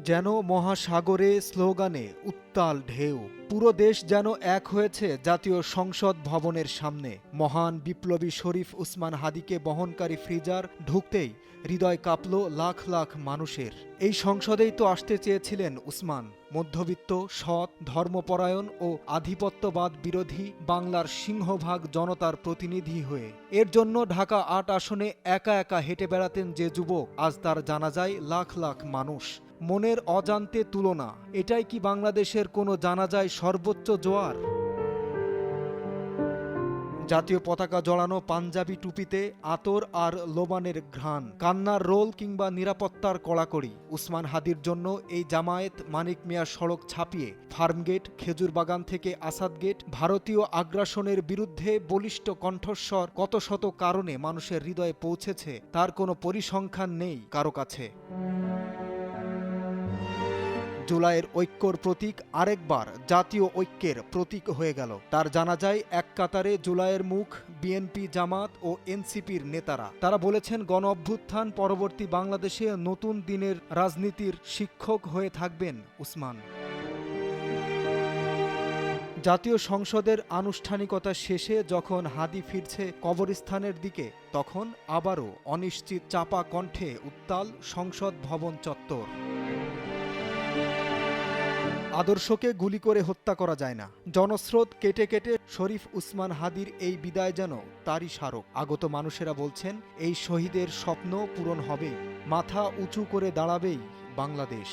যেন মহাসাগরে স্লোগানে উত্তাল ঢেউ। পুরো দেশ যেন এক হয়েছে জাতীয় সংসদ ভবনের সামনে। মহান বিপ্লবী শরীফ উসমান হাদিকে বহনকারী ফ্রিজার ঢুকতেই হৃদয় কাঁপল লাখ লাখ মানুষের। এই সংসদেই তো আসতে চেয়েছিলেন উসমান, মধ্যবিত্ত, সৎ, ধর্মপরায়ণ ও আধিপত্যবাদ বিরোধী বাংলার সিংহভাগ জনতার প্রতিনিধি হয়ে। এর জন্য ঢাকা ৮ আসনে একা একা হেঁটে বেড়াতেন যে যুবক, আজ তার জানাজায় লাখ লাখ মানুষ। মনের অজান্তে তুলনা, এটাই কি বাংলাদেশের কোনো জানাজায় সর্বোচ্চ জোয়ার? জাতীয় পতাকা জড়ানো পাঞ্জাবি টুপিতে আতর আর লোবানের ঘ্রাণ, কান্নার রোল কিংবা নিরাপত্তার কড়াকড়ি। উসমান হাদির জন্য এই জামায়াত মানিক মিয়া সড়ক ছাপিয়ে ফার্মগেট, খেজুর বাগান থেকে আসাদ গেট, ভারতীয় আগ্রাসনের বিরুদ্ধে বলিষ্ঠ কণ্ঠস্বর কত শত কারণে মানুষের হৃদয়ে পৌঁছেছে, তার কোনো পরিসংখ্যান নেই কারো কাছে। জুলাইয়ের ঐক্যর প্রতীক আরেকবার জাতীয় ঐক্যের প্রতীক হয়ে গেল। তার জানাজায় এক কাতারে জুলাইয়ের মুখ, বিএনপি, জামাত ও এনসিপির নেতারা। তারা বলেছেন গণ অভ্যুত্থান পরবর্তী বাংলাদেশে নতুন দিনের রাজনীতির শিক্ষক হয়ে থাকবেন উসমান। জাতীয় সংসদের আনুষ্ঠানিকতা শেষে যখন হাদি ফিরছে কবরস্থানের দিকে, তখন আবারও অনিশ্চিত চাপা কণ্ঠে উত্তাল সংসদ ভবন চত্বর। আদর্শকে গুলি করে হত্যা করা যায় না। জনস্রোত কেটে কেটে শরীফ উসমান হাদির এই বিদায় যেন তারই স্মারক। আগত মানুষেরা বলছেন এই শহীদের স্বপ্ন পূরণ হবে, মাথা উঁচু করে দাঁড়াবেই বাংলাদেশ।